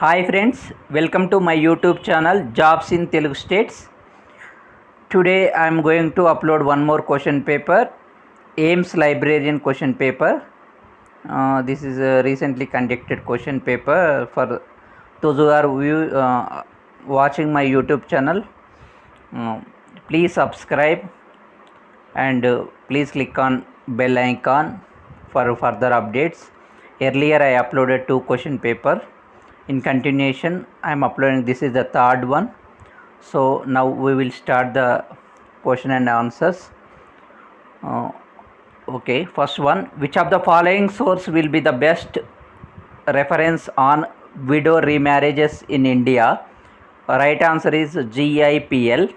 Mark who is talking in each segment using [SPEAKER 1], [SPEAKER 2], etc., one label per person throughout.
[SPEAKER 1] Hi friends, welcome to my YouTube channel Jobs in Telugu States. Today I am going to upload one more question paper, AIMS Librarian question paper. This is a recently conducted question paper for those who are watching my YouTube channel. Uh, Please subscribe and please click on bell icon for further updates. Earlier I uploaded two question paper. In continuation I am uploading, this is the third one. So now we will start the question and answers. Okay, first one, which of the following source will be the best reference on widow remarriages in India? Right answer is GIPL.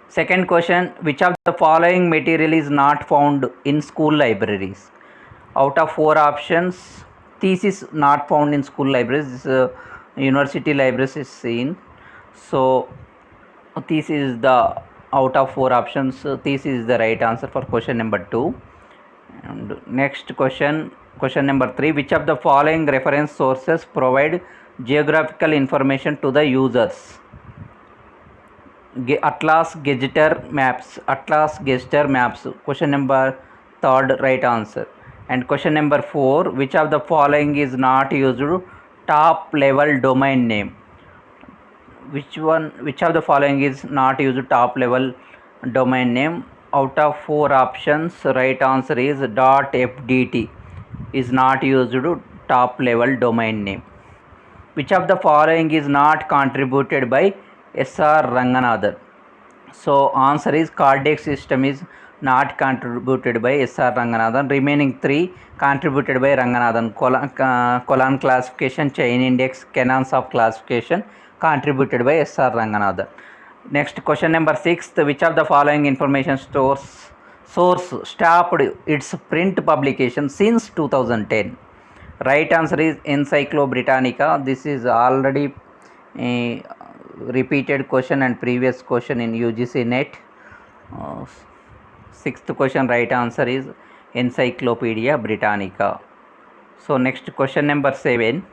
[SPEAKER 1] Second question, which of the following material is not found in school libraries? Out of four options, thesis not found in school libraries. University libraries is seen. So this is the out of four options. This is the right answer for question number 2. And next question, question number 3. Which of the following reference sources provide geographical information to the users? Atlas Gazetteer Maps. Atlas Gazetteer Maps. Question number 3rd right answer. And question number 4. Which of the following is not used top level domain name? Which of the following is not used top level domain name? Out of four options, right answer is .fdt is not used top level domain name. Which of the following is not contributed by S.R. Ranganathan? So answer is cardiac system is not contributed by S.R. Ranganathan. Remaining 3 contributed by Ranganathan. Colon classification, chain index, canons of classification contributed by S.R. Ranganathan. Next question number 6. Which of the following information source stopped its print publication since 2010? Right answer is Encyclo Britannica. This is already repeated question and previous question in UGC net. Sixth question, right answer is Encyclopedia Britannica. So next question number 7.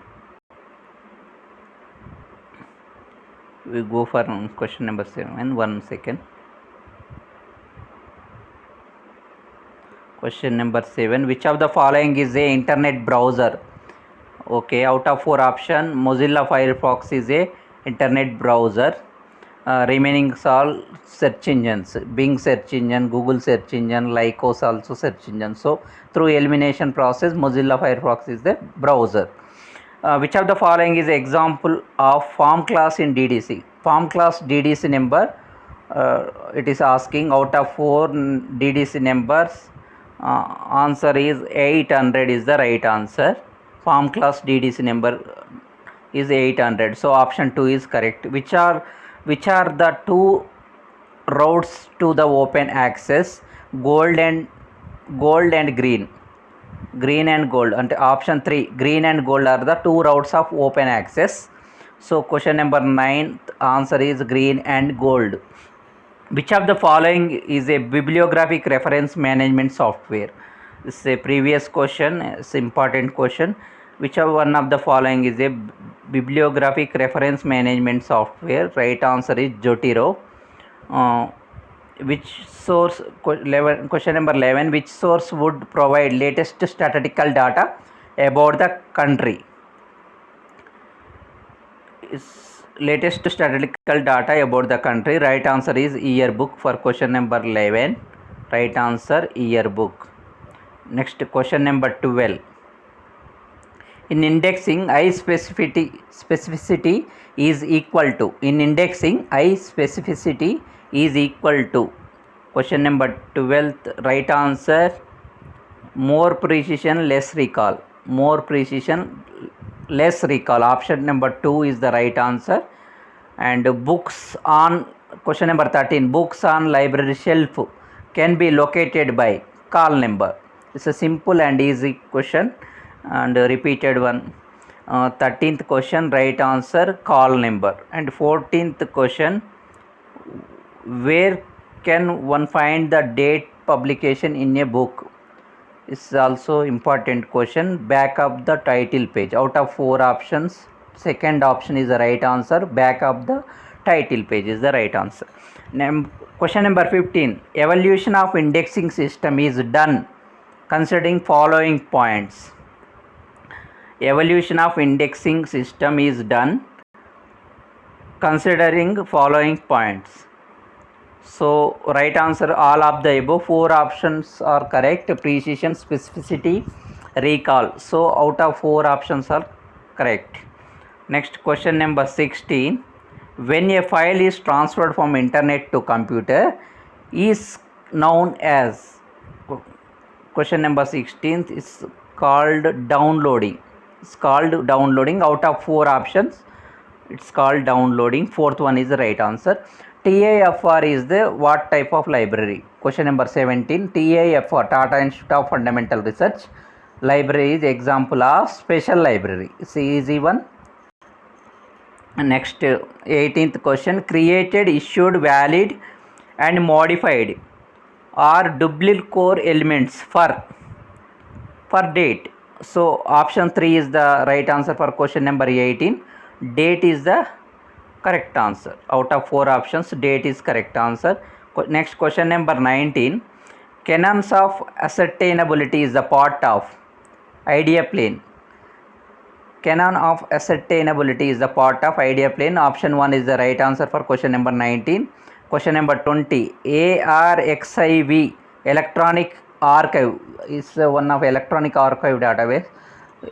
[SPEAKER 1] We go for question number 7. 1 second. Question number 7. Which of the following is a internet browser? Okay, out of four option, Mozilla Firefox is a internet browser. Remaining all search engines, Bing search engine, Google search engine, Lycos also search engine. So through elimination process, Mozilla Firefox is the browser. Which of the following is example of form class in DDC? Form class DDC number, it is asking out of 4 DDC numbers, answer is 800 is the right answer. Form class DDC number is 800. So option 2 is correct. Which are the two routes to the open access? Gold and green. Green and gold. And option 3, green and gold are the two routes of open access. So question number 9, answer is green and gold. Which of the following is a bibliographic reference management software? This is a previous question. It's important question. Which one of the following is a bibliographic reference management software? Right answer is Jotiro. Which source, question number 11, which source would provide latest statistical data about the country? Latest statistical data about the country, right answer is Yearbook for question number 11. Right answer Yearbook. Next question number 12. In indexing, I specificity is equal to. In indexing, I specificity is equal to. Question number 12th, right answer more precision, less recall. More precision, less recall. Option number 2 is the right answer. And books on, question number 13, books on library shelf can be located by call number. It's a simple and easy question and repeated one. 13th question, right answer call number. And 14th question, where can one find the date publication in a book? Is also important question. Back of the title page. Out of 4 options, second option is the right answer. Back of the title page is the right answer. Question number 15. Evaluation of indexing system is done considering following points. Evaluation of indexing system is done considering following points. So right answer all of the above. 4 options are correct: precision, specificity, recall. So out of 4 options are correct. Next, question number 16. When a file is transferred from internet to computer is known as, question number 16 is called downloading. It's called downloading. Out of 4 options, it's called downloading. Fourth one is the right answer. TIFR is the what type of library? Question number 17. TIFR, Tata Institute of Fundamental Research library, is example of special library. It's an easy one. Next, 18th question. Created, issued, valid and modified are duplicate core elements for date. So option 3 is the right answer for question number 18. Date is the correct answer. Out of 4 options, date is correct answer. Next, question number 19. Canons of ascertainability is the part of idea plane. Canon of ascertainability is the part of idea plane. Option 1 is the right answer for question number 19. Question number 20. ARXIV electronic archive is one of electronic archive database.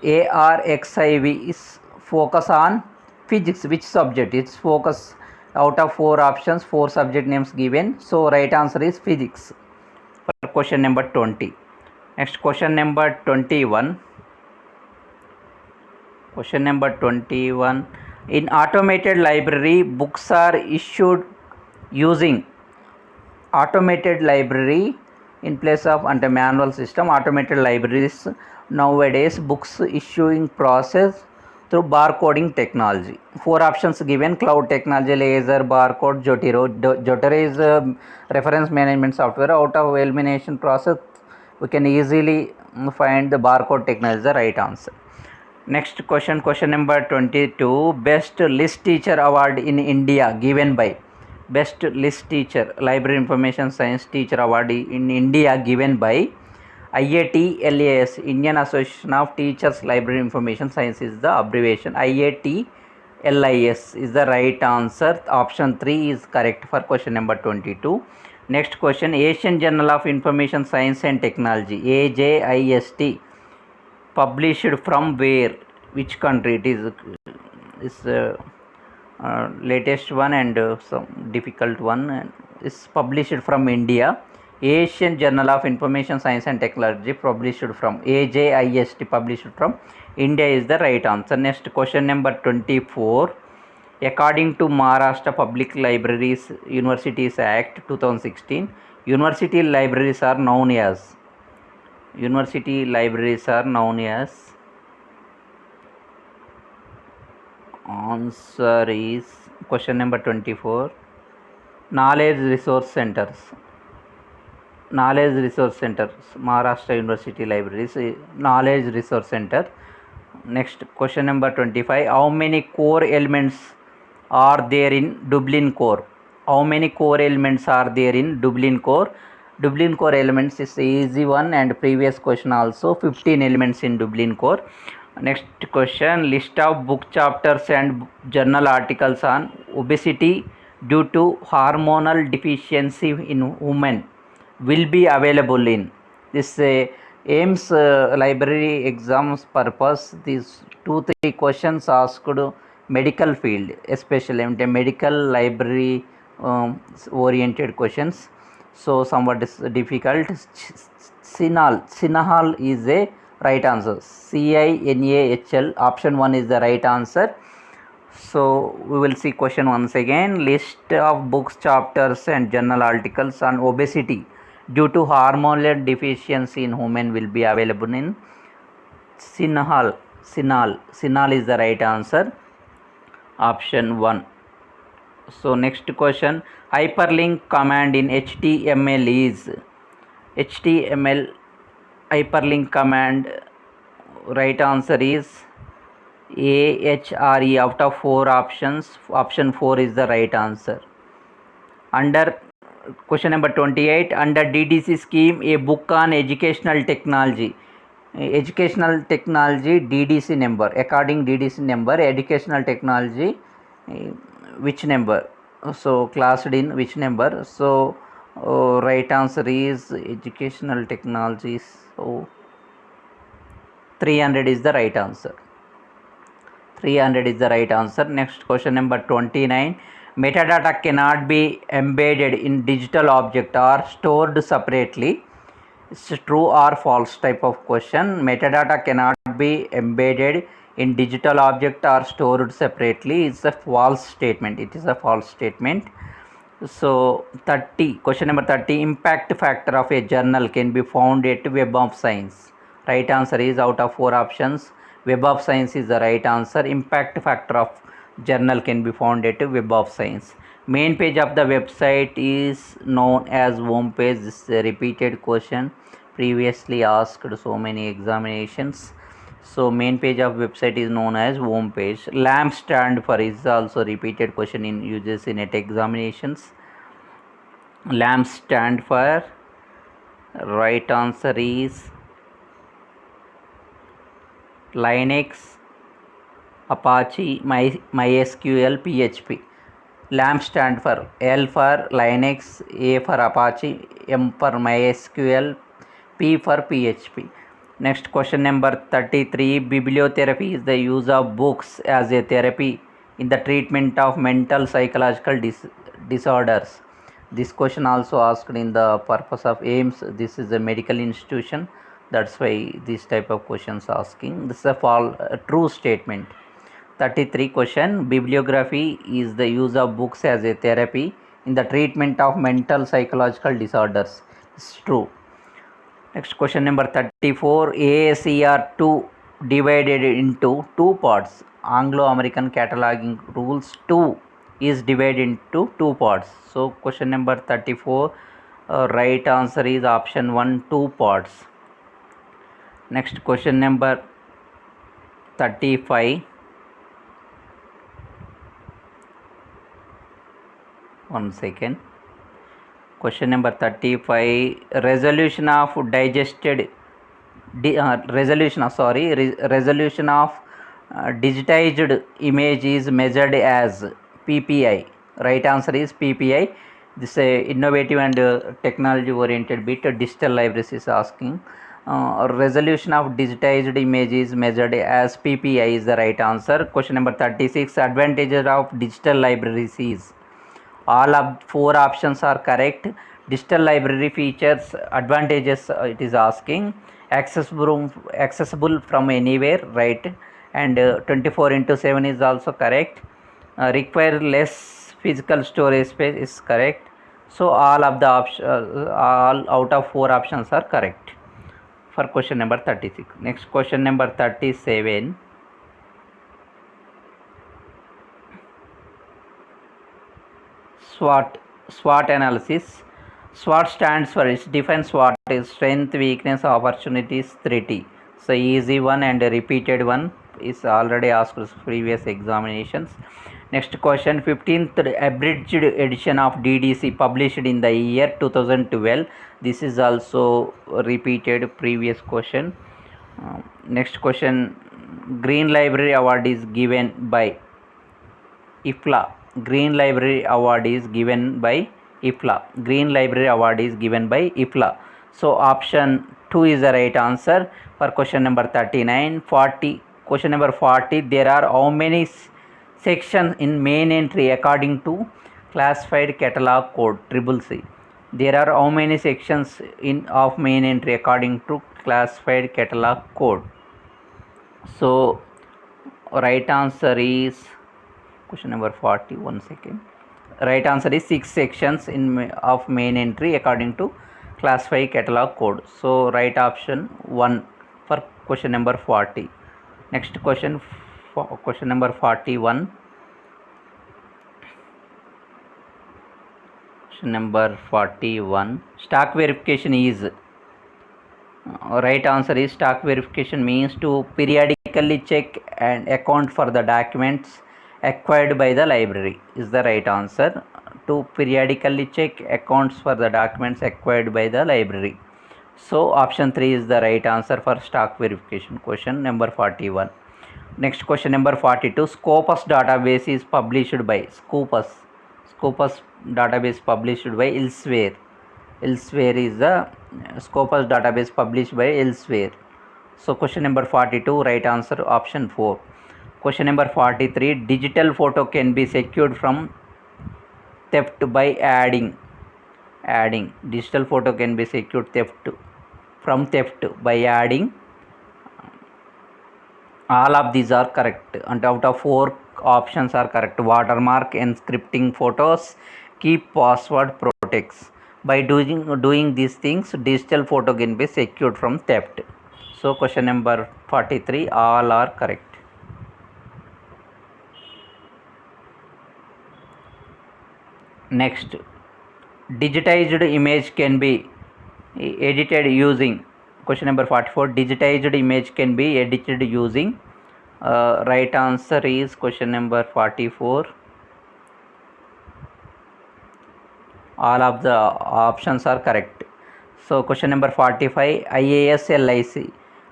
[SPEAKER 1] ARXIV is focus on physics. Which subject? It's focus. Out of 4 options, 4 subject names given. So right answer is physics for question number 20. Next, question number 21. Question number 21. In automated library, books are issued using automated library in place of under manual system. Automated libraries nowadays books issuing process through barcoding technology. 4 options given: cloud technology, laser, barcode, Jotaro. Jotaro is a reference management software. Out of elimination process, we can easily find the barcode technology is the right answer. Next question, question number 22. Best list teacher award in India given by, best list teacher, library information science teacher award in India given by IATLAS, Indian Association of Teachers Library Information Science is the abbreviation. IATLIS is the right answer. Option 3 is correct for question number 22. Next question. Asian Journal of Information Science and Technology, AJIST, published from where? Which country? It is latest one and some difficult one. Is published from India. Asian Journal of Information Science and Technology, published from AJIST, published from India is the right answer. Next, question number 24. According to Maharashtra Public Libraries Universities Act 2016, university libraries are known as, university libraries are known as, answer is question number 24, knowledge resource centers. Knowledge resource centers, Maharashtra University Libraries, knowledge resource center. Next, question number 25. How many core elements are there in Dublin core? How many core elements are there in Dublin core? Dublin core elements is easy one and previous question also. 15 elements in Dublin core. Next question. List of book chapters and journal articles on obesity due to hormonal deficiency in women will be available in this AIMS library exams purpose. These 2-3 questions asked medical field, especially medical library oriented questions, so somewhat difficult. CINAHL is a right answer. CINAHL, option 1 is the right answer. So we will see question once again. List of books, chapters and journal articles on obesity due to hormonal deficiency in women will be available in CINAHL. CINAHL is the right answer. Option 1. So next question. Hyperlink command in HTML is, HTML hyperlink command, right answer is AHRE. Out of 4 options, option 4 is the right answer. Under question number 28, under DDC scheme, a book on educational technology. Educational technology DDC number. According DDC number, educational technology, which number? So classed in which number? So right answer is educational technologies. So 300 is the right answer. 300 is the right answer. Next question number 29. Metadata cannot be embedded in digital object or stored separately. It's true or false type of question. Metadata cannot be embedded in digital object or stored separately. It's a false statement. It is a false statement. So 30, question number 30, impact factor of a journal can be found at Web of Science. Right answer is, out of 4 options, Web of Science is the right answer. Impact factor of journal can be found at Web of Science. Main page of the website is known as home page. This is a repeated question, previously asked so many examinations. So main page of website is known as home page. LAMP stand for is also repeated question in UGC NET examinations. LAMP stand for, right answer is Linux, Apache, MySQL, PHP. LAMP stand for L for Linux, A for Apache, M for MySQL, P for PHP. Next question number 33. Bibliotherapy is the use of books as a therapy in the treatment of mental psychological disorders. This question also asked in the purpose of AIMS. This is a medical institution. That's why this type of questions asking. This is a true statement. 33 question. Bibliography is the use of books as a therapy in the treatment of mental psychological disorders. It's true. Next question number 34. AACR 2 divided into 2 parts. Anglo-American Cataloging Rules 2 is divided into 2 parts. So question number 34, right answer is option 1, 2 parts. Next question number 35. One second. Question number 35. Resolution of digitized image is measured as PPI. Right answer is PPI. This is a innovative and technology oriented bit. Digital libraries is asking. Resolution of digitized image is measured as PPI is the right answer. Question number 36. Advantages of digital libraries is, all of 4 options are correct. Digital library features advantages, it is asking. Accessible from anywhere, right, and 24/7 is also correct. Require less physical storage space is correct. So all of the all out of 4 options are correct for question number 36. Next question number 37. SWOT analysis. SWOT stands for, its defines SWOT is strength, weakness, opportunities, threat. So easy one and a repeated one is already asked previous examinations. Next question. 15th abridged edition of DDC published in the year 2012. This is also repeated previous question. Next question. Green Library Award is given by IFLA. Green Library Award is given by IFLA. Green Library Award is given by IFLA. So option 2 is the right answer for question number 39. 40. Question number 40. There are how many sections in main entry according to classified catalog code CCC? There are how many sections of main entry according to classified catalog code? So right answer is question number 40. 1 second. Right answer is 6 sections of main entry according to classified catalog code. So right option 1 for question number 40. Next question, question number 41. Question number 41. Stock verification is, right answer is, stock verification means to periodically periodically check and account for the documents acquired by the library is the right answer. To periodically check accounts for the documents acquired by the library. So option 3 is the right answer for stock verification. Question number 41. Next question number 42. Scopus database is published by Scopus database published by Elsewhere. Elsewhere is the Scopus database published by Elsewhere. So question number 42, right answer option 4. Question number 43. Digital photo can be secured from theft by adding. Digital photo can be secured from theft by adding. All of these are correct, and out of 4 options are correct. Watermark, encrypting photos, keep password, protects. By doing these things, digital photo can be secured from theft. So question number 43, all are correct. Next, digitized image can be edited using. Question number 44. Digitized image can be edited using. Right answer is question number 44. All of the options are correct. So question number 45.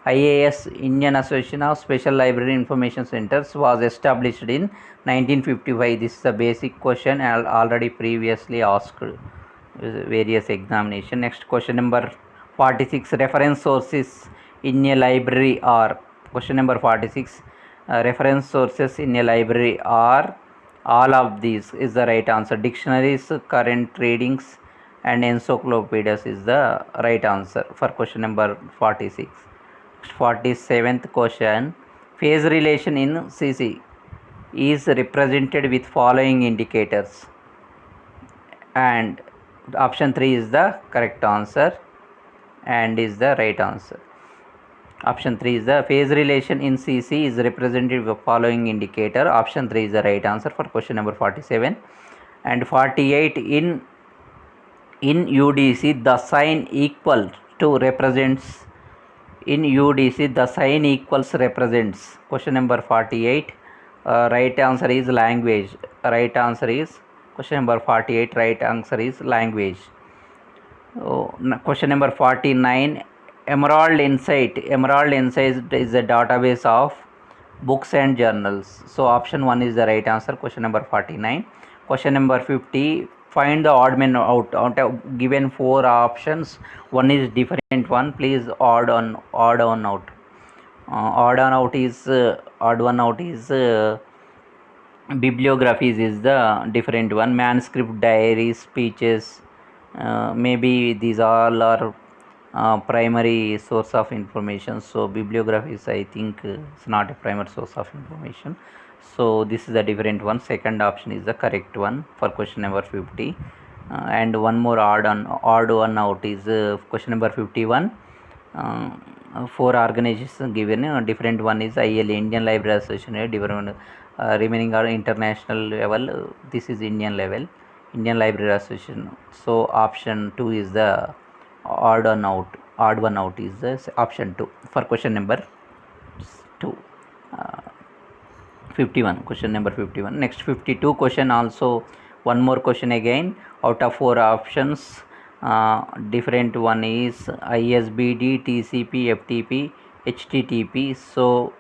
[SPEAKER 1] IAS Indian Association of Special Library Information Centers was established in 1955. This is a basic question already previously asked various examination. Next question number 46. Reference sources in a library are. Question number 46. Reference sources in a library are. All of these is the right answer. Dictionaries, current readings, and encyclopedias is the right answer for question number 46. 47th question. Phase relation in CC is represented with following indicators, and option 3 is the correct answer and is the right answer. Option 3 is the phase relation in CC is represented with the following indicator. Option 3 is the right answer for question number 47. And 48. In UDC the sign equal to represents. In UDC the sign equals represents. Question number 48. Right answer is language. Right answer is question number 48. Right answer is language. Question number 49. Emerald Insight is a database of books and journals. So option 1 is the right answer. Question number 49. Question number 50. Find the odd man out. Out of given 4 options, one is different one. Please odd one out. Odd one out is bibliographies is the different one. Manuscript, diaries, speeches, maybe these all are primary source of information. So bibliographies, I think it's not a primary source of information. So this is a different one. Second option is the correct one for question number 50. And one more odd one out is question number 51. 4 organizations given. Different one is IL, Indian Library Association. Different remaining are international level. This is Indian level, Indian Library Association. So option 2 is the odd one out is the option 2 for question number 2. 51. Question number 51. Next 52 question also one more question again. Out of 4 options, different one is ISBD, TCP, FTP, HTTP. So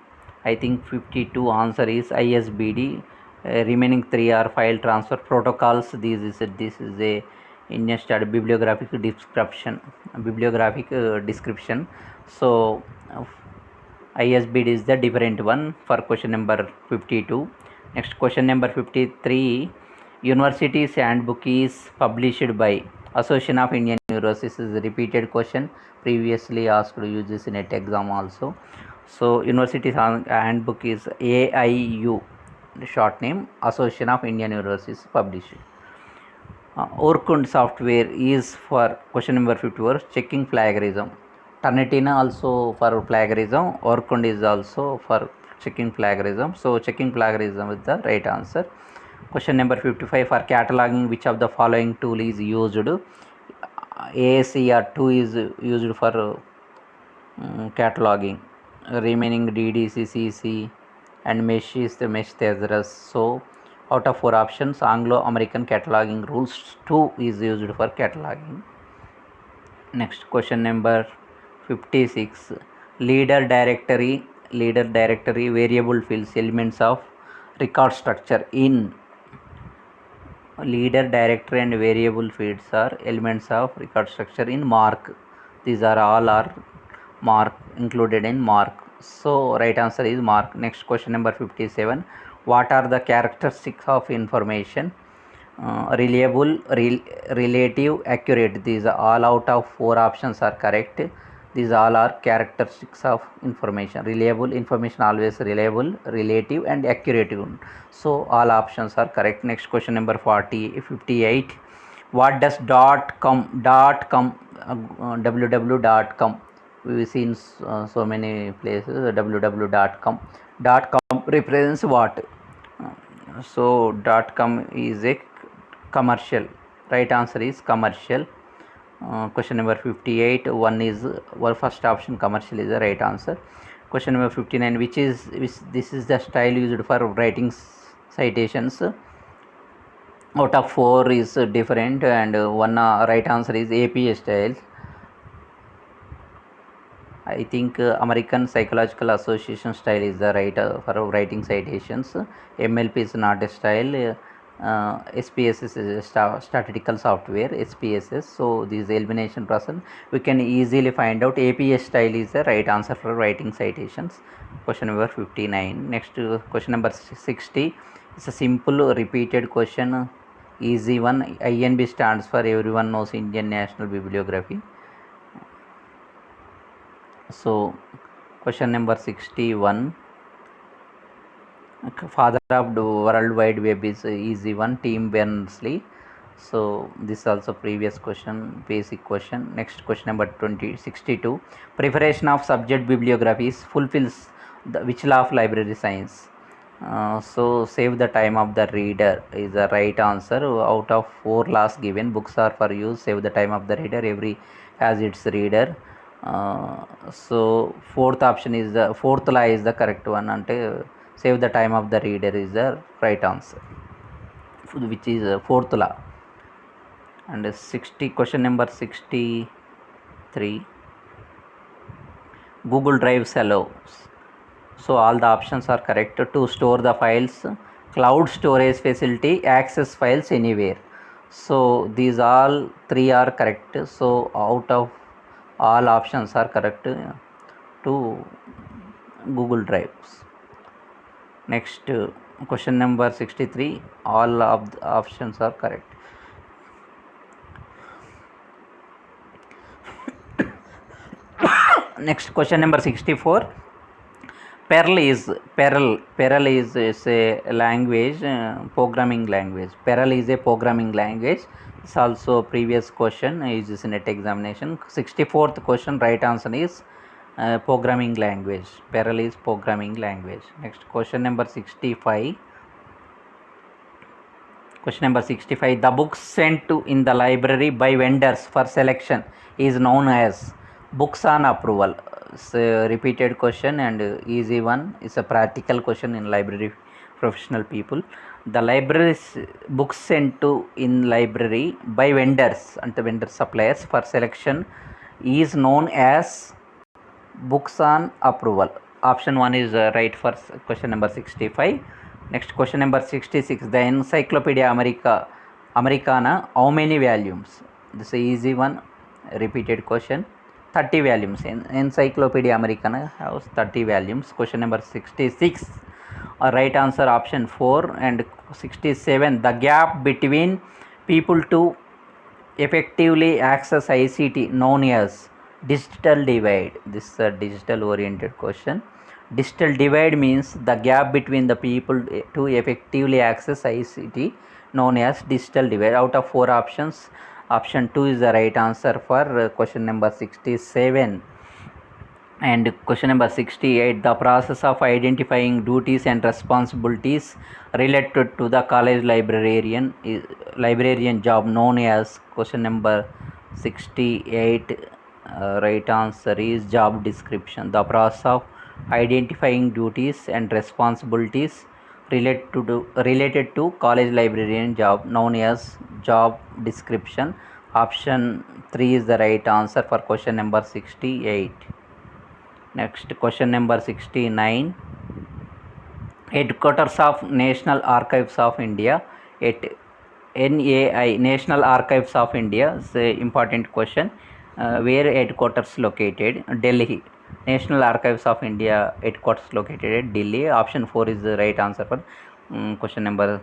[SPEAKER 1] I think 52 answer is ISBD. Remaining 3 are file transfer protocols. This is a Indian standard bibliographic description. So ISBD is the different one for question number 52. Next question number 53. University's handbook is published by Association of Indian Universities. Is a repeated question, previously asked uses in NET exam also. So university's handbook is AIU, short name, Association of Indian Universities published. Orkund software is for question number 54 checking plagiarism. Turnitin also for plagiarism. Orkund is also for checking plagiarism. So checking plagiarism is the right answer. Question number 55. For cataloging, which of the following tool is used? ASCR2 is used for cataloging. remaining DDC, CC, and mesh is the mesh thesaurus. So out of 4 options, Anglo-American cataloging rules 2 is used for cataloging. Next question number 56. Leader directory variable fields elements of record structure in leader directory and variable fields are elements of record structure in mark. These are all are mark included in mark. So right answer is mark. Next question number 57. What are the characteristics of information? Reliable, relative, accurate. These are all out of 4 options are correct. These all are characteristics of information. Reliable information always reliable, relative, and accurate. So all options are correct. Next question number 58. What does .com www.com we've seen so many places www.com represents what? So .com is a commercial. Right answer is commercial. Question number 58. First option commercial is the right answer. Question number 59. Which this is the style used for writing citations? Out of 4 is different, and one right answer is APA style. I think American Psychological Association style is the right for writing citations. MLP is not a style. SPSS is a statistical software, SPSS. So this elimination process we can easily find out APA style is the right answer for writing citations. Question number 59. Next question number 60. It's a simple repeated question, easy one. INB stands for everyone knows Indian National Bibliography. So question number 61. Father of the World Wide Web is easy one, Tim Berners-Lee. So this also previous question, basic question. Next question number 62. Preparation of subject bibliographies fulfills which law of library science? So save the time of the reader is the right answer. Out of 4 laws given, books are for use, save the time of the reader, every has its reader. So fourth law is the correct one, and save the time of the reader is the right answer, which is fourth law. And question number 63. Google Drive allows. So all the options are correct to store the files, cloud storage facility, access files anywhere. So these all 3 are correct. So out of all options are correct to Google Drives. Next question number 63. All of the options are correct. Next question number 64. Perl is a language, programming language. Perl is a programming language. It's also previous question is in net examination. 64th question, right answer is programming language. Perl is programming language. Next question number 65. Question number 65. The books sent to in the library by vendors for selection is known as books on approval. It's a repeated question and easy one. It's a practical question in library professional people. The library's books sent to in library by vendors and the vendor suppliers for selection is known as books on approval. Option 1 is right for question number 65. Next question number 66. The Encyclopedia Americana, how many volumes? This is an easy one, repeated question. 30 volumes. Encyclopedia Americana has 30 volumes. Question number 66. Right answer option 4. And 67. The gap between people to effectively access ICT known as digital divide. This is a digital oriented question. Digital divide means the gap between the people to effectively access ICT known as digital divide. Out of 4 options, option 2 is the right answer for question number 67. And question number 68. The process of identifying duties and responsibilities related to the college librarian job known as question number 68. Right answer is job description. The process of identifying duties and responsibilities related to college librarian job known as job description. Option 3 is the right answer for question number 68. Next, question number 69. Headquarters of National Archives of India at NAI, National Archives of India, is a important question. Where headquarters located? Delhi. National Archives of India headquarters located at Delhi. Option 4 is the right answer for question number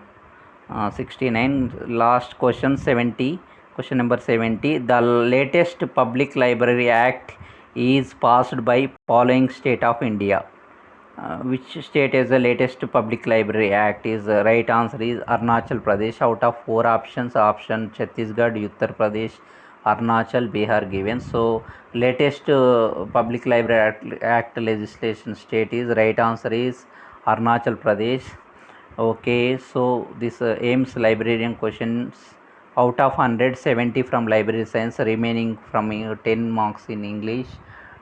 [SPEAKER 1] 69. Last question 70. Question number 70. The latest Public Library Act is passed by following state of India. Which state has the latest Public Library Act? Is the right answer is Arunachal Pradesh. Out of 4 options, option Chhattisgarh, Uttar Pradesh, Arunachal, Bihar given. So latest Public Library Act legislation state is right answer is Arunachal Pradesh. Okay, so this aims librarian questions out of 170 from library science, remaining from 10 marks in English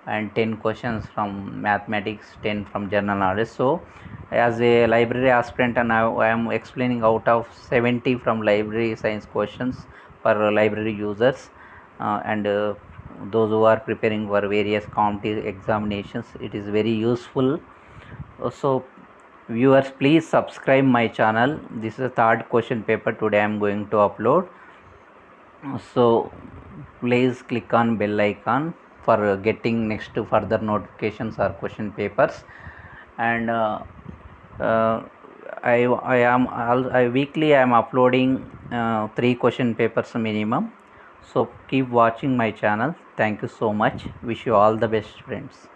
[SPEAKER 1] and 10 questions from mathematics, 10 from general knowledge. So as a library aspirant, and I am explaining out of 70 from library science questions for library users, and those who are preparing for various competitive examinations, it is very useful. So viewers, please subscribe my channel. This is the third question paper today I am going to upload. So please click on bell icon for getting next further notifications or question papers. And I weekly I am uploading 3 question papers minimum. So keep watching my channel. Thank you so much. Wish you all the best, friends.